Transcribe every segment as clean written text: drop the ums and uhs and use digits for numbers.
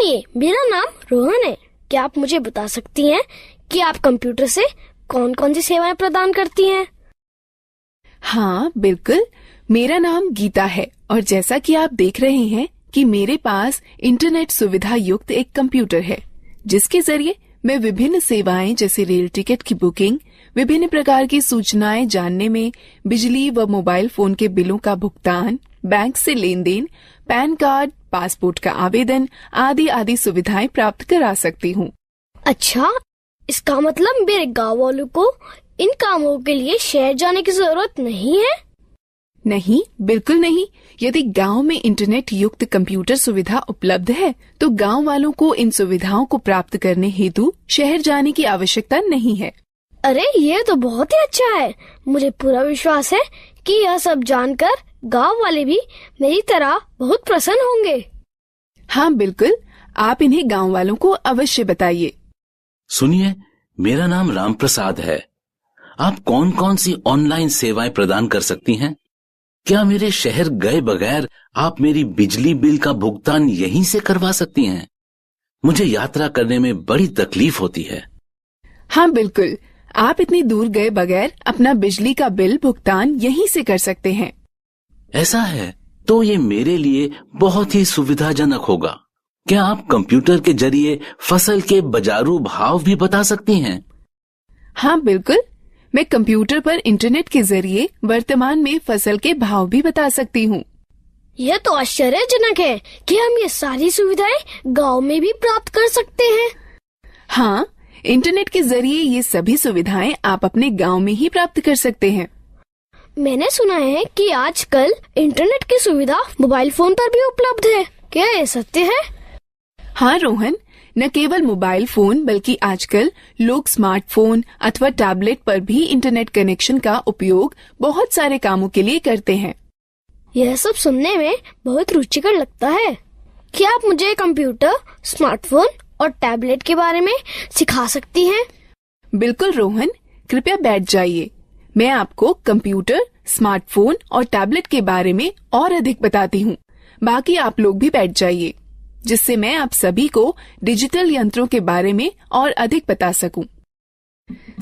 सुनिए, मेरा नाम रोहन है। क्या आप मुझे बता सकती हैं कि आप कंप्यूटर से कौन कौन सी सेवाएं प्रदान करती हैं? हाँ बिल्कुल, मेरा नाम गीता है और जैसा कि आप देख रहे हैं कि मेरे पास इंटरनेट सुविधा युक्त एक कंप्यूटर है, जिसके जरिए मैं विभिन्न सेवाएं जैसे रेल टिकट की बुकिंग, विभिन्न प्रकार की सूचनाएं जानने में, बिजली व मोबाइल फोन के बिलों का भुगतान, बैंक से लेन देन, पैन कार्ड, पासपोर्ट का आवेदन आदि आदि सुविधाएं प्राप्त करा सकती हूँ। अच्छा, इसका मतलब मेरे गाँव वालों को इन कामों के लिए शहर जाने की जरूरत नहीं है? नहीं, बिल्कुल नहीं। यदि गांव में इंटरनेट युक्त कंप्यूटर सुविधा उपलब्ध है, तो गांव वालों को इन सुविधाओं को प्राप्त करने हेतु शहर जाने की आवश्यकता नहीं है। अरे, ये तो बहुत ही अच्छा है। मुझे पूरा विश्वास है कि यह सब जानकर गांव वाले भी मेरी तरह बहुत प्रसन्न होंगे। हाँ बिल्कुल, आप इन्हें गांव वालों को अवश्य बताइए। सुनिए, मेरा नाम राम प्रसाद है। आप कौन कौन सी ऑनलाइन सेवाएं प्रदान कर सकती हैं? क्या मेरे शहर गए बगैर आप मेरी बिजली बिल का भुगतान यहीं से करवा सकती हैं? मुझे यात्रा करने में बड़ी तकलीफ होती है। हाँ बिल्कुल, आप इतनी दूर गए बगैर अपना बिजली का बिल भुगतान यहीं से कर सकते हैं। ऐसा है तो ये मेरे लिए बहुत ही सुविधाजनक होगा। क्या आप कंप्यूटर के जरिए फसल के बाजारू भाव भी बता सकती हैं? हाँ बिल्कुल, मैं कंप्यूटर पर इंटरनेट के जरिए वर्तमान में फसल के भाव भी बता सकती हूँ। यह तो आश्चर्यजनक है कि हम ये सारी सुविधाएं गांव में भी प्राप्त कर सकते हैं। हाँ, इंटरनेट के जरिए ये सभी सुविधाएं आप अपने गांव में ही प्राप्त कर सकते हैं। मैंने सुना है कि आजकल इंटरनेट की सुविधा मोबाइल फोन पर भी उपलब्ध है। क्या ये सत्य है? हाँ रोहन, न केवल मोबाइल फोन बल्कि आजकल लोग स्मार्टफोन अथवा टैबलेट पर भी इंटरनेट कनेक्शन का उपयोग बहुत सारे कामों के लिए करते हैं। यह सब सुनने में बहुत रुचिकर लगता है। क्या आप मुझे कंप्यूटर, स्मार्टफोन और टैबलेट के बारे में सिखा सकती हैं? बिल्कुल रोहन, कृपया बैठ जाइए। मैं आपको कंप्यूटर, स्मार्टफोन और टैबलेट के बारे में और अधिक बताती हूँ। बाकी आप लोग भी बैठ जाइए, जिससे मैं आप सभी को डिजिटल यंत्रों के बारे में और अधिक बता सकूं।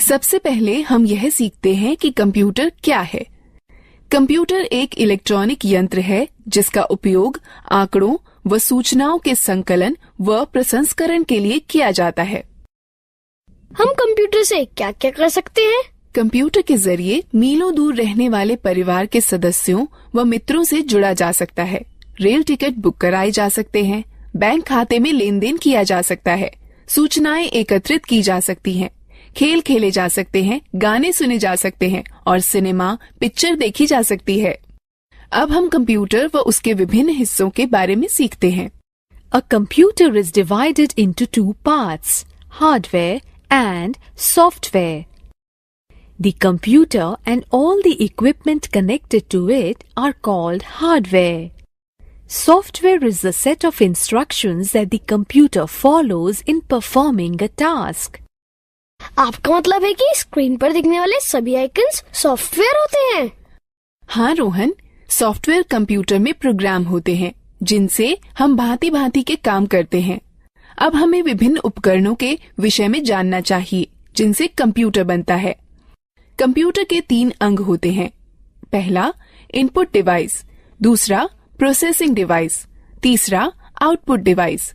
सबसे पहले हम यह सीखते हैं कि कंप्यूटर क्या है। कंप्यूटर एक इलेक्ट्रॉनिक यंत्र है जिसका उपयोग आंकड़ों व सूचनाओं के संकलन व प्रसंस्करण के लिए किया जाता है। हम कंप्यूटर से क्या क्या कर सकते हैं? कंप्यूटर के जरिए मीलों दूर रहने वाले परिवार के सदस्यों व मित्रों से जुड़ा जा सकता है। रेल टिकट बुक कराए जा सकते हैं, बैंक खाते में लेन देन किया जा सकता है, सूचनाएं एकत्रित की जा सकती हैं, खेल खेले जा सकते हैं, गाने सुने जा सकते हैं और सिनेमा पिक्चर देखी जा सकती है। अब हम कंप्यूटर व उसके विभिन्न हिस्सों के बारे में सीखते हैं। A computer is divided into two parts, hardware and software. The computer and all the equipment connected to it are called hardware. Software is the set of instructions that the computer follows in performing a task. आपका मतलब है कि screen पर दिखने वाले सभी icons software होते हैं? हाँ रोहन, सॉफ्टवेयर कंप्यूटर में प्रोग्राम होते हैं जिनसे हम भांति भांति के काम करते हैं। अब हमें विभिन्न उपकरणों के विषय में जानना चाहिए जिनसे कंप्यूटर बनता है। कंप्यूटर के 3 अंग होते हैं। पहला इनपुट डिवाइस, दूसरा प्रोसेसिंग डिवाइस, तीसरा आउटपुट डिवाइस।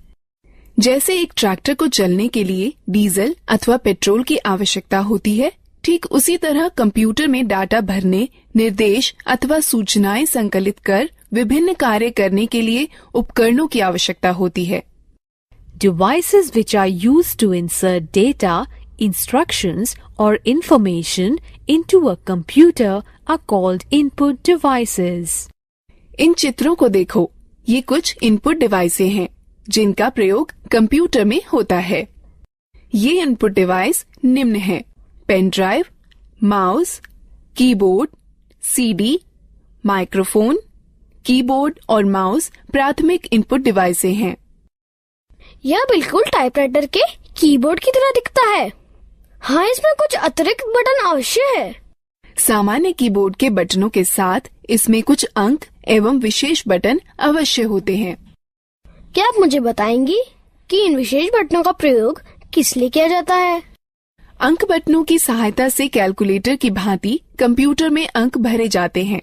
जैसे एक ट्रैक्टर को चलने के लिए डीजल अथवा पेट्रोल की आवश्यकता होती है, ठीक उसी तरह कंप्यूटर में डाटा भरने, निर्देश अथवा सूचनाएं संकलित कर विभिन्न कार्य करने के लिए उपकरणों की आवश्यकता होती है। Devices which are used to insert data, instructions or information into a computer are called input devices. इन चित्रों को देखो, ये कुछ इनपुट डिवाइसें हैं जिनका प्रयोग कंप्यूटर में होता है। ये इनपुट डिवाइस निम्न हैं: pen drive, mouse, keyboard, CD, microphone. Keyboard और माउस प्राथमिक इनपुट डिवाइसें हैं। यह बिल्कुल टाइपराइटर के कीबोर्ड की तरह दिखता है। हाँ, इसमें कुछ अतिरिक्त बटन अवश्य है। सामान्य कीबोर्ड के बटनों के साथ इसमें कुछ अंक एवं विशेष बटन अवश्य होते हैं। क्या आप मुझे बताएंगी कि इन विशेष बटनों का प्रयोग किस लिए किया जाता है? अंक बटनों की सहायता से कैलकुलेटर की भांति कंप्यूटर में अंक भरे जाते हैं।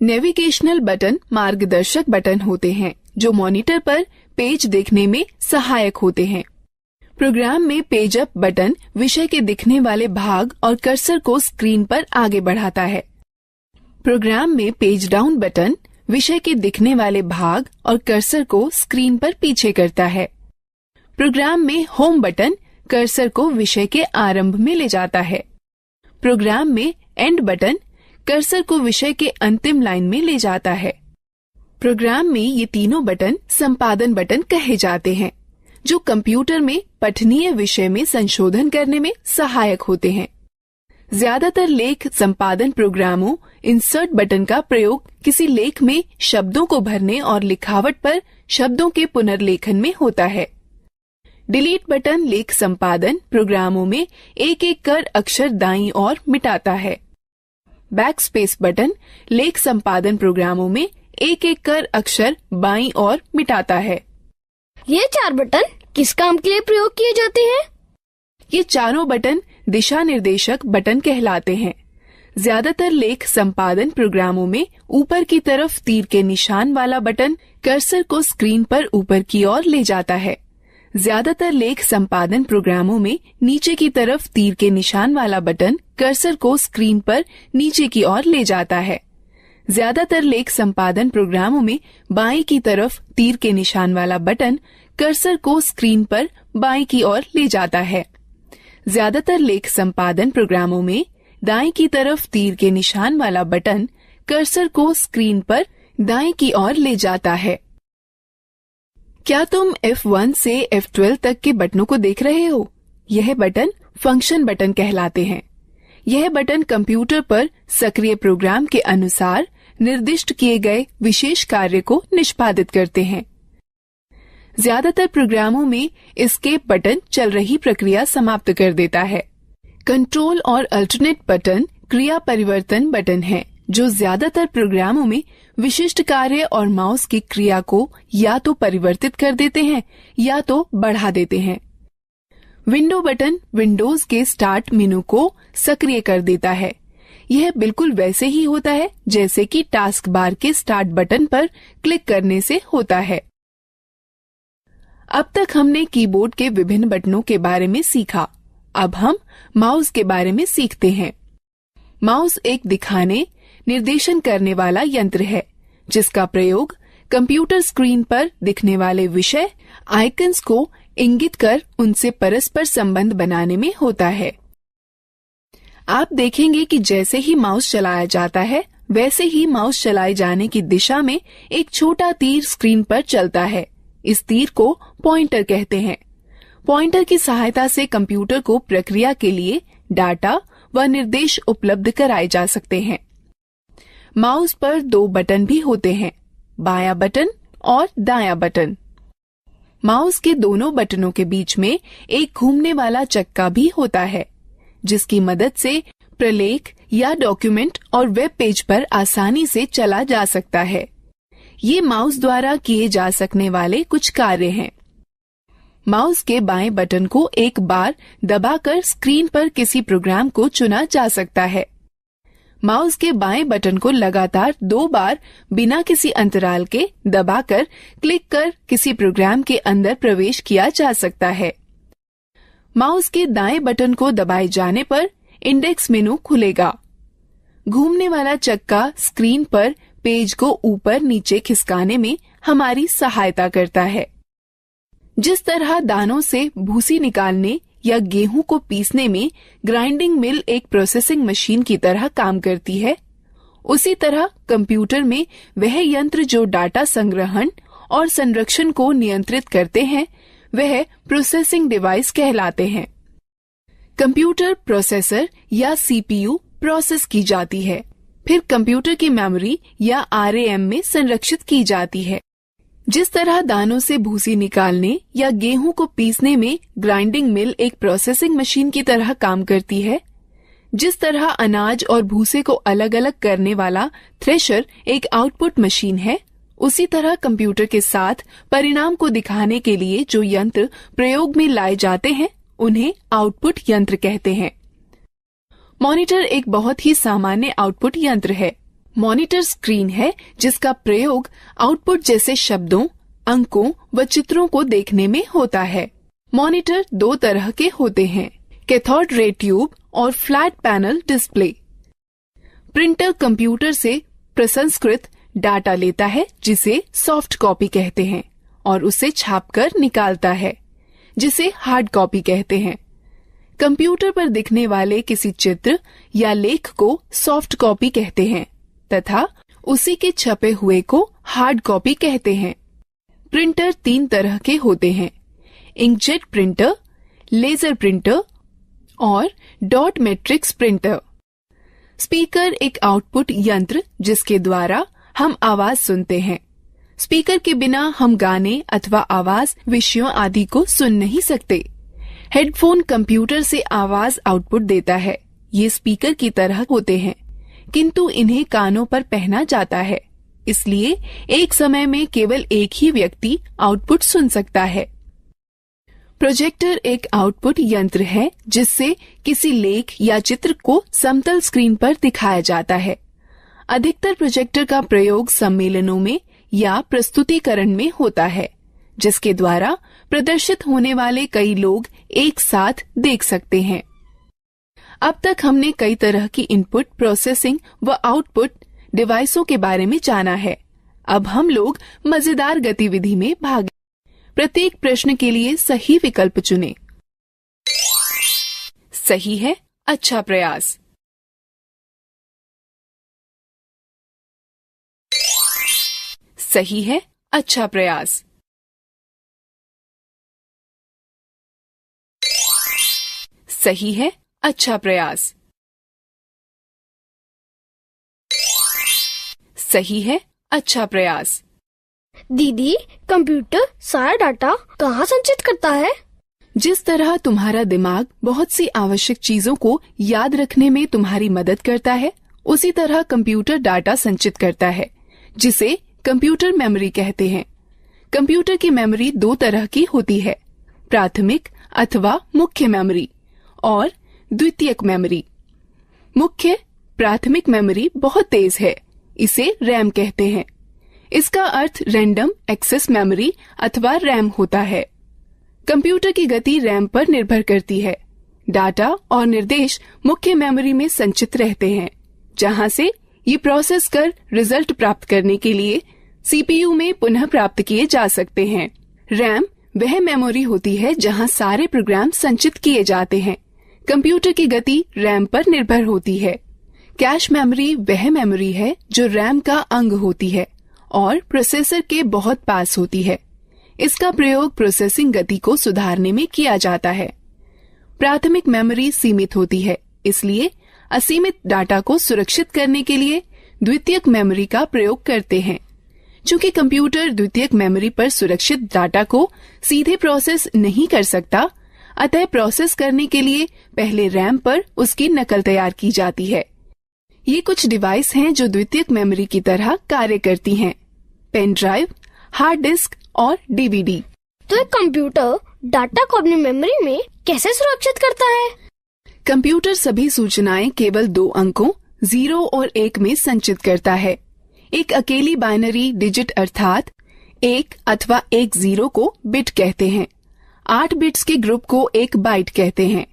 नेविगेशनल बटन मार्गदर्शक बटन होते हैं जो मॉनिटर पर पेज देखने में सहायक होते हैं। प्रोग्राम में पेज अप बटन विषय के दिखने वाले भाग और कर्सर को स्क्रीन पर आगे बढ़ाता है। प्रोग्राम में पेज डाउन बटन विषय के दिखने वाले भाग और कर्सर को स्क्रीन पर पीछे करता है। प्रोग्राम में होम बटन कर्सर को विषय के आरंभ में ले जाता है। प्रोग्राम में एंड बटन कर्सर को विषय के अंतिम लाइन में ले जाता है। प्रोग्राम में ये तीनों बटन संपादन बटन कहे जाते हैं जो कंप्यूटर में पठनीय विषय में संशोधन करने में सहायक होते हैं। ज्यादातर लेख संपादन प्रोग्रामों इंसर्ट बटन का प्रयोग किसी लेख में शब्दों को भरने और लिखावट पर शब्दों के पुनर्लेखन में होता है। डिलीट बटन लेख संपादन प्रोग्रामों में एक एक कर अक्षर दाईं ओर मिटाता है। बैकस्पेस बटन लेख संपादन प्रोग्रामों में एक एक कर अक्षर बाईं ओर मिटाता है। ये 4 बटन किस काम के लिए प्रयोग किए जाते हैं? ये चारों बटन दिशा निर्देशक बटन कहलाते हैं। ज्यादातर लेख संपादन प्रोग्रामों में ऊपर की तरफ तीर के निशान वाला बटन कर्सर को स्क्रीन पर ऊपर की ओर ले जाता है। ज्यादातर लेख संपादन प्रोग्रामों में नीचे की तरफ तीर के निशान वाला बटन कर्सर को स्क्रीन पर नीचे की ओर ले जाता है। ज्यादातर लेख संपादन प्रोग्रामों में बाईं की तरफ तीर के निशान वाला बटन कर्सर को स्क्रीन पर बाईं की ओर ले जाता है। ज्यादातर लेख संपादन प्रोग्रामों में दाईं की तरफ तीर के निशान वाला बटन कर्सर को स्क्रीन पर दाईं की ओर ले जाता है। क्या तुम F1 से F12 तक के बटनों को देख रहे हो? यह बटन फंक्शन बटन कहलाते हैं। यह बटन कंप्यूटर पर सक्रिय प्रोग्राम के अनुसार निर्दिष्ट किए गए विशेष कार्य को निष्पादित करते हैं। ज्यादातर प्रोग्रामों में एस्केप बटन चल रही प्रक्रिया समाप्त कर देता है। कंट्रोल और अल्टरनेट बटन क्रिया परिवर्तन बटन हैं, जो ज्यादातर प्रोग्रामों में विशिष्ट कार्य और माउस की क्रिया को या तो परिवर्तित कर देते हैं या तो बढ़ा देते हैं। विंडो बटन विंडोज के स्टार्ट मेनू को सक्रिय कर देता है। यह बिल्कुल वैसे ही होता है जैसे कि टास्क बार के स्टार्ट बटन पर क्लिक करने से होता है। अब तक हमने कीबोर्ड के विभिन्न बटनों के बारे में सीखा। अब हम माउस के बारे में सीखते हैं। माउस एक दिखाने, निर्देशन करने वाला यंत्र है जिसका प्रयोग कंप्यूटर स्क्रीन पर दिखने वाले विषय आइकन्स को इंगित कर उनसे परस्पर संबंध बनाने में होता है। आप देखेंगे कि जैसे ही माउस चलाया जाता है वैसे ही माउस चलाए जाने की दिशा में एक छोटा तीर स्क्रीन पर चलता है। इस तीर को पॉइंटर कहते हैं। पॉइंटर की सहायता से कंप्यूटर को प्रक्रिया के लिए डाटा व निर्देश उपलब्ध कराए जा सकते हैं। माउस पर 2 बटन भी होते हैं, बायां बटन और दायां बटन। माउस के दोनों बटनों के बीच में एक घूमने वाला चक्का भी होता है जिसकी मदद से प्रलेख या डॉक्यूमेंट और वेब पेज पर आसानी से चला जा सकता है। ये माउस द्वारा किए जा सकने वाले कुछ कार्य हैं। माउस के बाएं बटन को एक बार दबाकर स्क्रीन पर किसी प्रोग्राम को चुना जा सकता है। माउस के बाएं बटन को लगातार 2 बार बिना किसी अंतराल के दबाकर क्लिक कर किसी प्रोग्राम के अंदर प्रवेश किया जा सकता है। माउस के दाएं बटन को दबाए जाने पर इंडेक्स मेनू खुलेगा। घूमने वाला चक्का स्क्रीन पर पेज को ऊपर नीचे खिसकाने में हमारी सहायता करता है। जिस तरह दानों से भूसी निकालने या गेहूं को पीसने में ग्राइंडिंग मिल एक प्रोसेसिंग मशीन की तरह काम करती है, उसी तरह कंप्यूटर में वह यंत्र जो डाटा संग्रहण और संरक्षण को नियंत्रित करते हैं वह प्रोसेसिंग डिवाइस कहलाते हैं। कंप्यूटर प्रोसेसर या सीपीयू प्रोसेस की जाती है, फिर कंप्यूटर की मेमोरी या आरएएम में संरक्षित की जाती है। जिस तरह दानों से भूसी निकालने या गेहूं को पीसने में ग्राइंडिंग मिल एक प्रोसेसिंग मशीन की तरह काम करती है, जिस तरह अनाज और भूसे को अलग अलग करने वाला थ्रेशर एक आउटपुट मशीन है, उसी तरह कंप्यूटर के साथ परिणाम को दिखाने के लिए जो यंत्र प्रयोग में लाए जाते हैं उन्हें आउटपुट यंत्र कहते हैं। मॉनिटर एक बहुत ही सामान्य आउटपुट यंत्र है। मॉनिटर स्क्रीन है जिसका प्रयोग आउटपुट जैसे शब्दों, अंकों व चित्रों को देखने में होता है। मॉनिटर दो तरह के होते हैं, कैथोड रे ट्यूब और flat panel display. Printer computer से प्रसंस्कृत डाटा लेता है जिसे सॉफ्ट कॉपी कहते हैं और उसे छापकर निकालता है जिसे हार्ड कॉपी कहते हैं। कंप्यूटर पर दिखने वाले किसी चित्र या लेख को सॉफ्ट कॉपी कहते हैं तथा उसी के छपे हुए को हार्ड कॉपी कहते हैं। प्रिंटर 3 तरह के होते हैं, इंकजेट प्रिंटर, लेजर प्रिंटर और डॉट मैट्रिक्स प्रिंटर। स्पीकर एक आउटपुट यंत्र जिसके द्वारा हम आवाज सुनते हैं। स्पीकर के बिना हम गाने अथवा आवाज विषयों आदि को सुन नहीं सकते। हेडफोन कंप्यूटर से आवाज आउटपुट देता है। ये स्पीकर की तरह होते हैं किंतु इन्हें कानों पर पहना जाता है, इसलिए एक समय में केवल एक ही व्यक्ति आउटपुट सुन सकता है। प्रोजेक्टर एक आउटपुट यंत्र है जिससे किसी लेख या चित्र को समतल स्क्रीन पर दिखाया जाता है। अधिकतर प्रोजेक्टर का प्रयोग सम्मेलनों में या प्रस्तुतिकरण में होता है जिसके द्वारा प्रदर्शित होने वाले कई लोग एक साथ देख सकते हैं। अब तक हमने कई तरह की इनपुट प्रोसेसिंग व आउटपुट डिवाइसों के बारे में जाना है। अब हम लोग मजेदार गतिविधि में भाग। प्रत्येक प्रश्न के लिए सही विकल्प चुनें। सही है, अच्छा प्रयास। सही है, अच्छा प्रयास। सही है, अच्छा प्रयास। सही है, अच्छा प्रयास। दीदी, कंप्यूटर सारा डाटा कहाँ संचित करता है? जिस तरह तुम्हारा दिमाग बहुत सी आवश्यक चीजों को याद रखने में तुम्हारी मदद करता है, उसी तरह कंप्यूटर डाटा संचित करता है जिसे कंप्यूटर मेमोरी कहते हैं। कंप्यूटर की मेमोरी 2 तरह की होती है, प्राथमिक अथवा मुख्य मेमोरी और द्वितीयक मेमोरी। मुख्य प्राथमिक मेमोरी बहुत तेज है, इसे रैम कहते हैं। इसका अर्थ रैंडम एक्सेस मेमोरी अथवा रैम होता है। कंप्यूटर की गति रैम पर निर्भर करती है। डाटा और निर्देश मुख्य मेमोरी में संचित रहते हैं, जहां से ये प्रोसेस कर रिजल्ट प्राप्त करने के लिए सीपीयू में पुनः प्राप्त किए जा सकते हैं। रैम वह मेमोरी होती है जहां सारे प्रोग्राम संचित किए जाते हैं। कंप्यूटर की गति रैम पर निर्भर होती है। कैश मेमोरी वह मेमोरी है जो रैम का अंग होती है और प्रोसेसर के बहुत पास होती है। इसका प्रयोग प्रोसेसिंग गति को सुधारने में किया जाता है। प्राथमिक मेमोरी सीमित होती है, इसलिए असीमित डाटा को सुरक्षित करने के लिए द्वितीयक मेमोरी का प्रयोग करते हैं। चूंकि कंप्यूटर द्वितीयक मेमोरी पर सुरक्षित डाटा को सीधे प्रोसेस नहीं कर सकता, अतः प्रोसेस करने के लिए पहले रैम पर उसकी नकल तैयार की जाती है। ये कुछ डिवाइस हैं जो द्वितीयक मेमोरी की तरह कार्य करती हैं, पेन ड्राइव, हार्ड डिस्क और डीवीडी। तो एक कंप्यूटर डाटा को अपनी मेमोरी में कैसे सुरक्षित करता है? कंप्यूटर सभी सूचनाएं केवल 2 अंकों 0 और 1 में संचित करता है। एक अकेली बाइनरी डिजिट अर्थात 1 अथवा 1 0 को बिट कहते हैं। 8 बिट्स के ग्रुप को एक बाइट कहते हैं।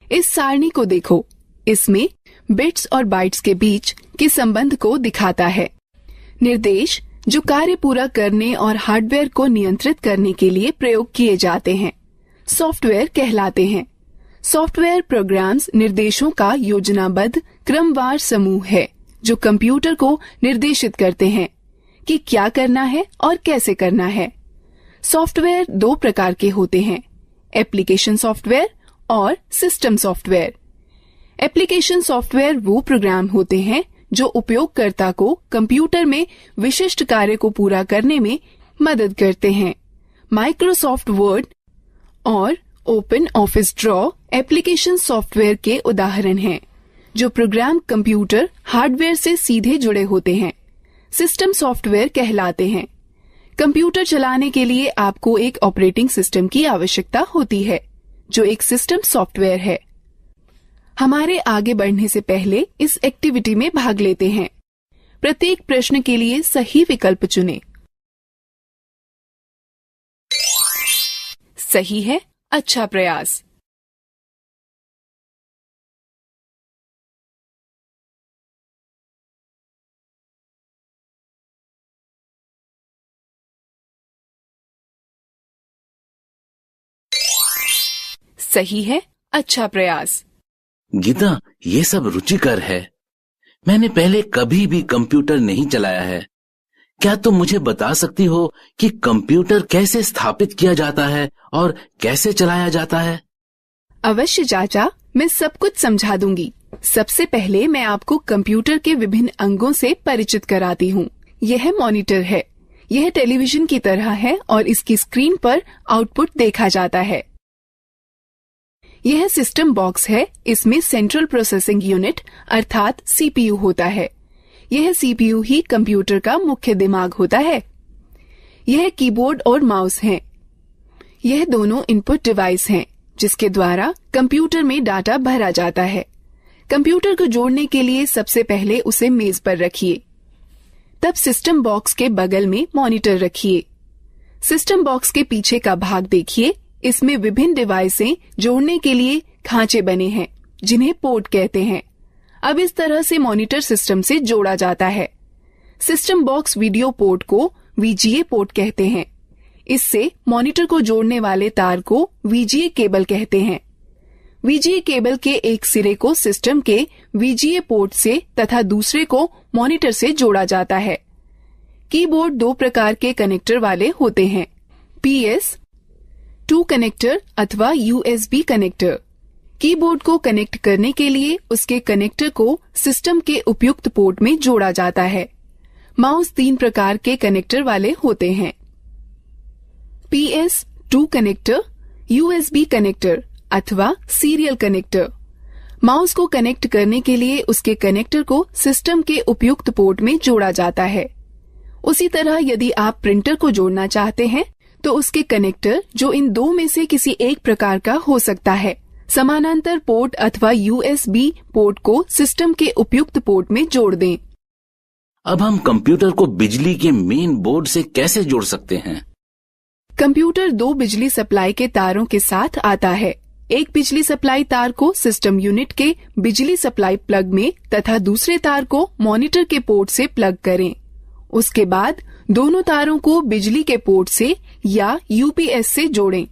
इस सारणी को देखो, इसमें बिट्स और बाइट्स के बीच के संबंध को दिखाता है। निर्देश जो कार्य पूरा करने और हार्डवेयर को नियंत्रित करने के लिए प्रयोग किए जाते हैं, सॉफ्टवेयर कहलाते हैं। सॉफ्टवेयर प्रोग्राम्स निर्देशों का योजनाबद्ध क्रमवार समूह है जो कंप्यूटर को निर्देशित करते हैं कि क्या करना है और कैसे करना है। सॉफ्टवेयर 2 प्रकार के होते हैं, एप्लीकेशन सॉफ्टवेयर और सिस्टम सॉफ्टवेयर। एप्लीकेशन सॉफ्टवेयर वो प्रोग्राम होते हैं जो उपयोगकर्ता को कंप्यूटर में विशिष्ट कार्य को पूरा करने में मदद करते हैं। माइक्रोसॉफ्ट वर्ड और open office draw application software के उदाहरण हैं, जो प्रोग्राम कंप्यूटर हार्डवेयर से सीधे जुड़े होते हैं। सिस्टम सॉफ्टवेयर कहलाते हैं। कंप्यूटर चलाने के लिए आपको एक ऑपरेटिंग सिस्टम की आवश्यकता होती है, जो एक सिस्टम सॉफ्टवेयर है। हमारे आगे बढ़ने से पहले इस एक्टिविटी में भाग लेते हैं। प्रत्येक प्रश्न के लिए सही विकल्प चुनें। सही है, अच्छा प्रयास। सही है, अच्छा प्रयास। गीता, ये सब रुचिकर है। मैंने पहले कभी भी कंप्यूटर नहीं चलाया है। क्या तुम मुझे बता सकती हो कि कंप्यूटर कैसे स्थापित किया जाता है और कैसे चलाया जाता है? अवश्य चाचा, मैं सब कुछ समझा दूंगी। सबसे पहले मैं आपको कंप्यूटर के विभिन्न अंगों से परिचित कराती हूँ। यह मॉनिटर है। यह टेलीविजन की तरह है और इसकी स्क्रीन पर आउटपुट देखा जाता है। यह सिस्टम बॉक्स है। इसमें सेंट्रल प्रोसेसिंग यूनिट अर्थात सीपीयू होता है। यह सीपीयू ही कंप्यूटर का मुख्य दिमाग होता है। यह कीबोर्ड और माउस हैं। यह दोनों इनपुट डिवाइस हैं, जिसके द्वारा कंप्यूटर में डाटा भरा जाता है। कंप्यूटर को जोड़ने के लिए सबसे पहले उसे मेज पर रखिए। तब सिस्टम बॉक्स के बगल में मॉनिटर रखिए। सिस्टम बॉक्स के पीछे का भाग देखिए। इसमें विभिन्न डिवाइसें जोड़ने के लिए खांचे बने हैं, जिन्हें पोर्ट कहते हैं। अब इस तरह से मॉनिटर सिस्टम से जोड़ा जाता है। सिस्टम बॉक्स वीडियो पोर्ट को वीजीए पोर्ट कहते हैं। इससे मॉनिटर को जोड़ने वाले तार को वीजीए केबल कहते हैं। वीजीए केबल के एक सिरे को सिस्टम के वीजीए पोर्ट से तथा दूसरे को मॉनिटर से जोड़ा जाता है। कीबोर्ड दो प्रकार के कनेक्टर वाले होते हैं, PS2 कनेक्टर अथवा USB कनेक्टर। कीबोर्ड को कनेक्ट करने के लिए उसके कनेक्टर को सिस्टम के उपयुक्त पोर्ट में जोड़ा जाता है। माउस 3 प्रकार के कनेक्टर वाले होते हैं, PS2 कनेक्टर, USB कनेक्टर अथवा सीरियल कनेक्टर। माउस को कनेक्ट करने के लिए उसके कनेक्टर को सिस्टम के उपयुक्त पोर्ट में जोड़ा जाता है। उसी तरह यदि आप प्रिंटर को जोड़ना चाहते हैं तो उसके कनेक्टर, जो इन दो में से किसी एक प्रकार का हो सकता है, समानांतर पोर्ट अथवा USB पोर्ट को सिस्टम के उपयुक्त पोर्ट में जोड़ दें। अब हम कंप्यूटर को बिजली के मेन बोर्ड से कैसे जोड़ सकते हैं? कंप्यूटर 2 बिजली सप्लाई के तारों के साथ आता है। एक बिजली सप्लाई तार को सिस्टम यूनिट के बिजली सप्लाई प्लग में तथा दूसरे तार को मॉनिटर के पोर्ट से प्लग करें। उसके बाद दोनों तारों को बिजली के पोर्ट से या UPS से जोड़ें।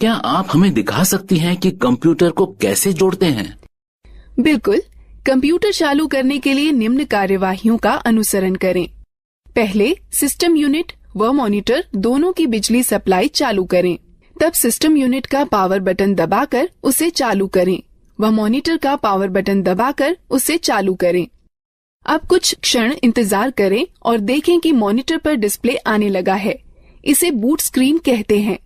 क्या आप हमें दिखा सकती हैं कि कंप्यूटर को कैसे जोड़ते हैं? बिल्कुल। कंप्यूटर चालू करने के लिए निम्न कार्यवाहियों का अनुसरण करें। पहले सिस्टम यूनिट व मॉनिटर दोनों की बिजली सप्लाई चालू करें। तब सिस्टम यूनिट का पावर बटन दबाकर उसे चालू करें व मॉनिटर का पावर बटन दबाकर उसे चालू करें। अब कुछ क्षण इंतजार करें और देखें कि मॉनिटर पर डिस्प्ले आने लगा है। इसे बूट स्क्रीन कहते हैं।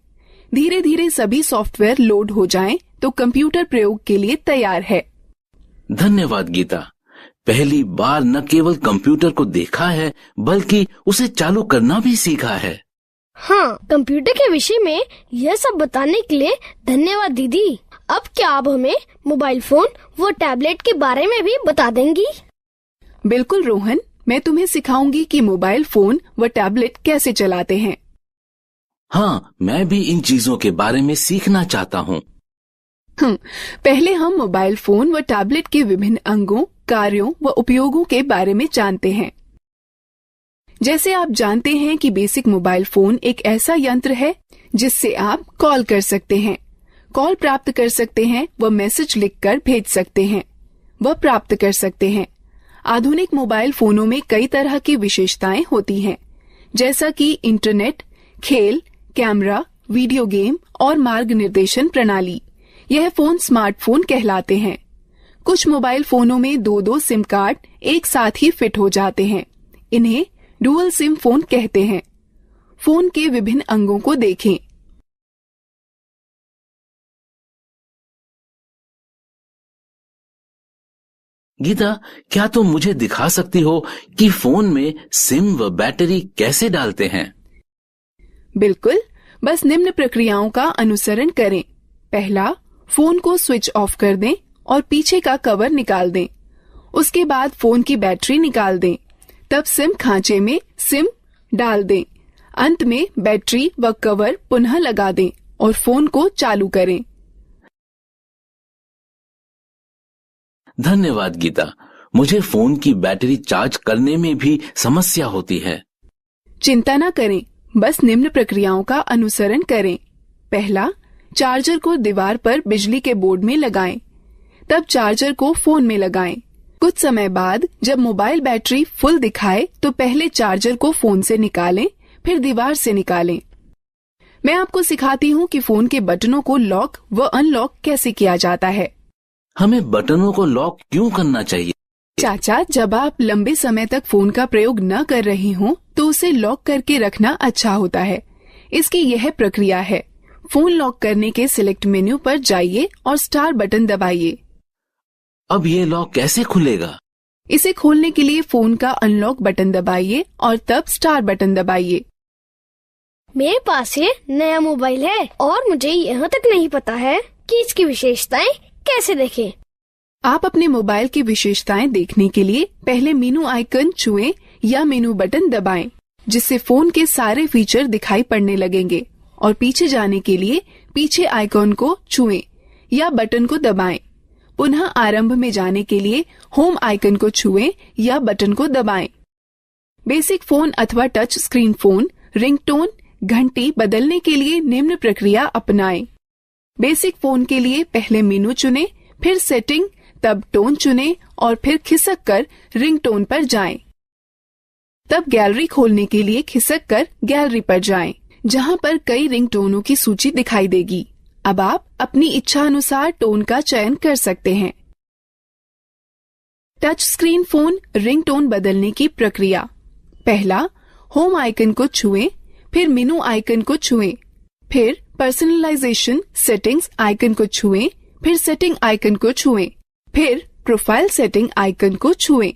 धीरे धीरे सभी सॉफ्टवेयर लोड हो जाएं तो कंप्यूटर प्रयोग के लिए तैयार है। धन्यवाद गीता। पहली बार न केवल कंप्यूटर को देखा है बल्कि उसे चालू करना भी सीखा है। हाँ, कंप्यूटर के विषय में यह सब बताने के लिए धन्यवाद दीदी। अब क्या आप हमें मोबाइल फोन व टैबलेट के बारे में भी बता देंगी? बिल्कुल रोहन, मैं तुम्हें सिखाऊंगी कि मोबाइल फोन व टैबलेट कैसे चलाते हैं। हाँ, मैं भी इन चीजों के बारे में सीखना चाहता हूँ। पहले हम मोबाइल फोन व टैबलेट के विभिन्न अंगों, कार्यों व उपयोगों के बारे में जानते हैं। जैसे आप जानते हैं कि बेसिक मोबाइल फोन एक ऐसा यंत्र है जिससे आप कॉल कर सकते हैं, कॉल प्राप्त कर सकते हैं व मैसेज लिखकर भेज सकते हैं व प्राप्त कर सकते हैं। आधुनिक मोबाइल फोनों में कई तरह की विशेषताएं होती हैं, जैसा कि इंटरनेट, खेल, कैमरा, वीडियो गेम और मार्ग निर्देशन प्रणाली। यह फोन स्मार्टफोन कहलाते हैं। कुछ मोबाइल फोनों में 2-2 सिम कार्ड एक साथ ही फिट हो जाते हैं। इन्हें डुअल सिम फोन कहते हैं। फोन के विभिन्न अंगों को देखें। गीता, क्या तुम मुझे दिखा सकती हो कि फोन में सिम व बैटरी कैसे डालते हैं? बिल्कुल, बस निम्न प्रक्रियाओं का अनुसरण करें। पहला, फोन को स्विच ऑफ कर दें और पीछे का कवर निकाल दें। उसके बाद फोन की बैटरी निकाल दें। तब सिम खांचे में सिम डाल दें। अंत में बैटरी व कवर पुनः लगा दें और फोन को चालू करें। धन्यवाद गीता, मुझे फोन की बैटरी चार्ज करने में भी समस्या होती है। चिंता न करें, बस निम्न प्रक्रियाओं का अनुसरण करें। पहला, चार्जर को दीवार पर बिजली के बोर्ड में लगाएं। तब चार्जर को फोन में लगाएं। कुछ समय बाद जब मोबाइल बैटरी फुल दिखाए तो पहले चार्जर को फोन से निकालें, फिर दीवार से निकालें। मैं आपको सिखाती हूँ कि फोन के बटनों को लॉक व अनलॉक कैसे किया जाता है। हमें बटनों को लॉक क्यों करना चाहिए? चाचा, जब आप लंबे समय तक फोन का प्रयोग न कर रही हों तो उसे लॉक करके रखना अच्छा होता है। इसकी यह प्रक्रिया है। फोन लॉक करने के सिलेक्ट मेन्यू पर जाइए और स्टार बटन दबाइए। अब ये लॉक कैसे खुलेगा? इसे खोलने के लिए फोन का अनलॉक बटन दबाइए और तब स्टार बटन दबाइए। मेरे पास ये नया मोबाइल है और मुझे यहाँ तक नहीं पता है कि इसकी विशेषताएं कैसे देखें। आप अपने मोबाइल की विशेषताएं देखने के लिए पहले मेनू आइकन छुएं या मेनू बटन दबाएं, जिससे फोन के सारे फीचर दिखाई पड़ने लगेंगे। और पीछे जाने के लिए पीछे आइकन को छुएं या बटन को दबाएं। पुनः आरंभ में जाने के लिए होम आइकन को छुएं या बटन को दबाएं। बेसिक फोन अथवा टच स्क्रीन फोन रिंगटोन घंटी बदलने के लिए निम्न प्रक्रिया अपनाएं। बेसिक फोन के लिए पहले मेनू चुनें, फिर सेटिंग, तब टोन चुनें और फिर खिसक कर रिंगटोन पर जाएं। तब गैलरी खोलने के लिए खिसक कर गैलरी पर जाएं, जहां पर कई रिंगटोनों की सूची दिखाई देगी। अब आप अपनी इच्छा अनुसार टोन का चयन कर सकते हैं। टच स्क्रीन फोन रिंगटोन बदलने की प्रक्रिया। पहला, होम आइकन को छुएं, फिर मेनू आइकन को छुएं, फिर पर्सनलाइजेशन सेटिंग्स आइकन को छुएं, फिर सेटिंग आइकन को छुएं, फिर प्रोफाइल सेटिंग आइकन को छुएं।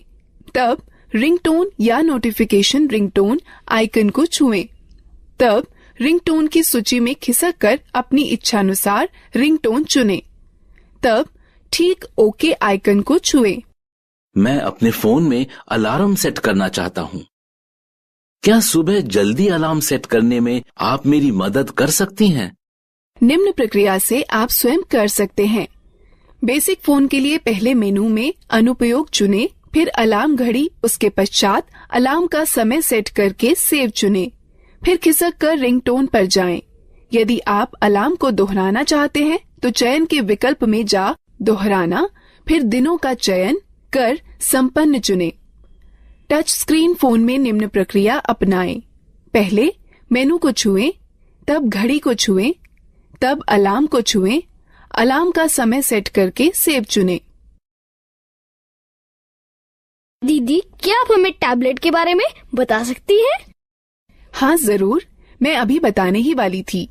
तब रिंगटोन या नोटिफिकेशन रिंगटोन आइकन को छुएं। तब रिंगटोन की सूची में खिसक कर अपनी इच्छानुसार रिंगटोन चुनें। तब ठीक ओके आइकन को छुएं। मैं अपने फोन में अलार्म सेट करना चाहता हूँ। क्या सुबह जल्दी अलार्म सेट करने में आप मेरी मदद कर सकती हैं? निम्न प्रक्रिया से आप स्वयं कर सकते हैं। बेसिक फोन के लिए पहले मेनू में अनुपयोग चुनें, फिर अलार्म घड़ी, उसके पश्चात अलार्म का समय सेट करके सेव चुनें, फिर खिसक कर रिंगटोन पर जाएं। यदि आप अलार्म को दोहराना चाहते हैं तो चयन के विकल्प में जा दोहराना, फिर दिनों का चयन कर संपन्न चुनें। टच स्क्रीन फोन में निम्न प्रक्रिया अपनाएं। पहले मेनू को छुएं, तब घड़ी को छुएं, तब अलार्म को छुएं, अलार्म का समय सेट करके सेव चुनें। दीदी, क्या आप हमें टैबलेट के बारे में बता सकती हैं? हाँ जरूर, मैं अभी बताने ही वाली थी।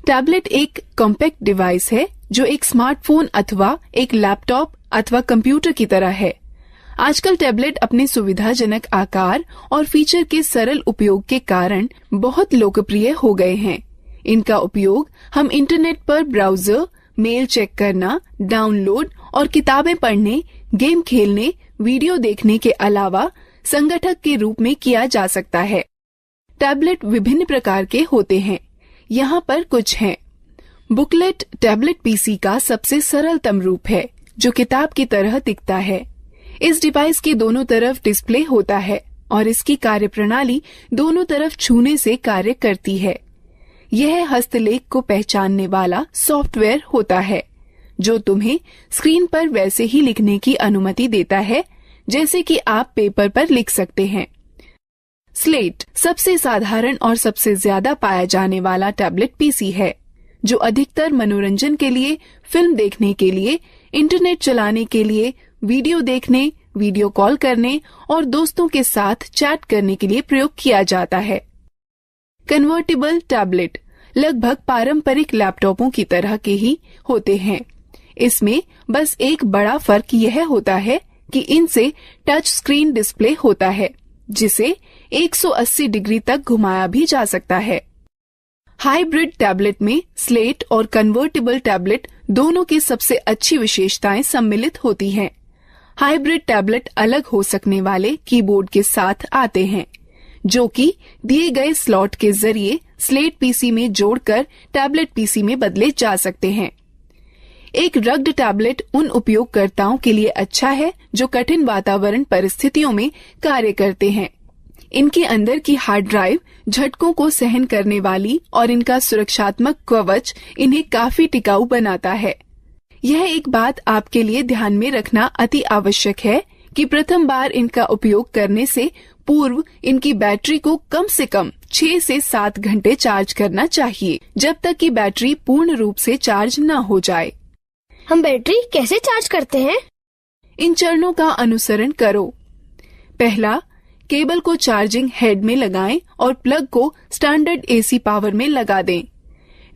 टैबलेट एक कॉम्पैक्ट डिवाइस है जो एक स्मार्टफोन अथवा एक लैपटॉप अथवा कंप्यूटर की तरह है। आजकल टैबलेट अपने सुविधाजनक आकार और फीचर के सरल उपयोग के कारण बहुत लोकप्रिय हो गए हैं। इनका उपयोग हम इंटरनेट पर ब्राउजर, मेल चेक करना, डाउनलोड और किताबें पढ़ने, गेम खेलने, वीडियो देखने के अलावा संगठक के रूप में किया जा सकता है। टैबलेट विभिन्न प्रकार के होते हैं। यहाँ पर कुछ हैं। बुकलेट टैबलेट पीसी का सबसे सरलतम रूप है, जो किताब की तरह दिखता है। इस डिवाइस के दोनों तरफ डिस्प्ले होता है और इसकी कार्यप्रणाली दोनों तरफ छूने से कार्य करती है। यह हस्तलेख को पहचानने वाला सॉफ्टवेयर होता है, जो तुम्हें स्क्रीन पर वैसे ही लिखने की अनुमति देता है जैसे कि आप पेपर पर लिख सकते हैं। स्लेट सबसे साधारण और सबसे ज्यादा पाया जाने वाला टैबलेट पीसी है, जो अधिकतर मनोरंजन के लिए, फिल्म देखने के लिए, इंटरनेट चलाने के लिए, वीडियो देखने, वीडियो कॉल करने और दोस्तों के साथ चैट करने के लिए प्रयोग किया जाता है। कन्वर्टेबल टैबलेट लगभग पारंपरिक लैपटॉपों की तरह के ही होते हैं। इसमें बस एक बड़ा फर्क यह होता है कि इनसे टच स्क्रीन डिस्प्ले होता है, जिसे 180 डिग्री तक घुमाया भी जा सकता है। हाइब्रिड टैबलेट में स्लेट और कन्वर्टेबल टैबलेट दोनों की सबसे अच्छी विशेषताएं सम्मिलित होती हैं। हाइब्रिड टैबलेट अलग हो सकने वाले कीबोर्ड के साथ आते हैं, जो कि दिए गए स्लॉट के जरिए स्लेट पीसी में जोड़कर टैबलेट पीसी में बदले जा सकते हैं। एक रग्ड टैबलेट उन उपयोगकर्ताओं के लिए अच्छा है जो कठिन वातावरण परिस्थितियों में कार्य करते हैं। इनके अंदर की हार्ड ड्राइव झटकों को सहन करने वाली और इनका सुरक्षात्मक कवच इन्हें काफी टिकाऊ बनाता है। यह एक बात आपके लिए ध्यान में रखना अति आवश्यक है कि प्रथम बार इनका उपयोग करने से पूर्व इनकी बैटरी को कम से कम 6 से 7 घंटे चार्ज करना चाहिए, जब तक कि बैटरी पूर्ण रूप से चार्ज न हो जाए। हम बैटरी कैसे चार्ज करते हैं? इन चरणों का अनुसरण करो। पहला, केबल को चार्जिंग हेड में लगाएं और प्लग को स्टैंडर्ड एसी पावर में लगा दें।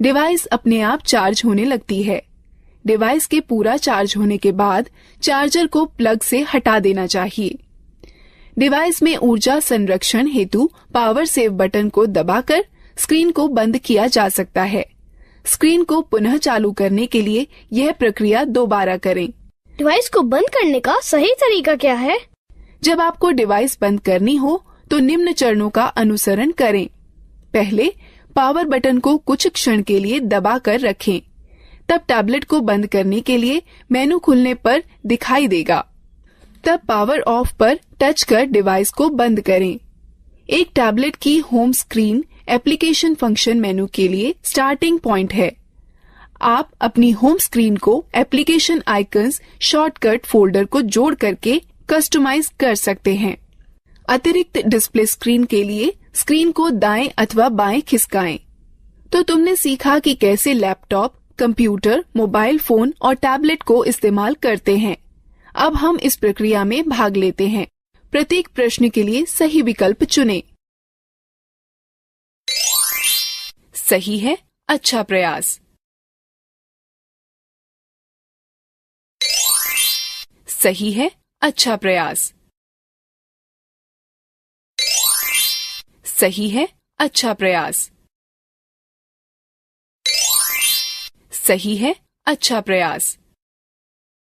डिवाइस अपने आप चार्ज होने लगती है। डिवाइस के पूरा चार्ज होने के बाद चार्जर को प्लग से हटा देना चाहिए। डिवाइस में ऊर्जा संरक्षण हेतु पावर सेव बटन को दबाकर स्क्रीन को बंद किया जा सकता है। स्क्रीन को पुनः चालू करने के लिए यह प्रक्रिया दोबारा करें। डिवाइस को बंद करने का सही तरीका क्या है? जब आपको डिवाइस बंद करनी हो तो निम्न चरणों का अनुसरण करें। पहले, पावर बटन को कुछ क्षण के लिए दबा कर रखें। तब टैबलेट को बंद करने के लिए मेनू खुलने पर दिखाई देगा। तब पावर ऑफ पर टच कर डिवाइस को बंद करें। एक टैबलेट की होम स्क्रीन एप्लीकेशन फंक्शन मेनू के लिए स्टार्टिंग पॉइंट है। आप अपनी होम स्क्रीन को एप्लीकेशन आइकन्स शॉर्टकट फोल्डर को जोड़ करके कस्टमाइज कर सकते हैं। अतिरिक्त डिस्प्ले स्क्रीन के लिए स्क्रीन को दाएं अथवा बाएं खिसकाएं। तो तुमने सीखा कि कैसे लैपटॉप, कंप्यूटर, मोबाइल फोन और टैबलेट को इस्तेमाल करते हैं। अब हम इस प्रक्रिया में भाग लेते हैं। प्रत्येक प्रश्न के लिए सही विकल्प चुनें। सही है, अच्छा प्रयास। सही है, अच्छा प्रयास। सही है, अच्छा प्रयास। सही है, अच्छा प्रयास।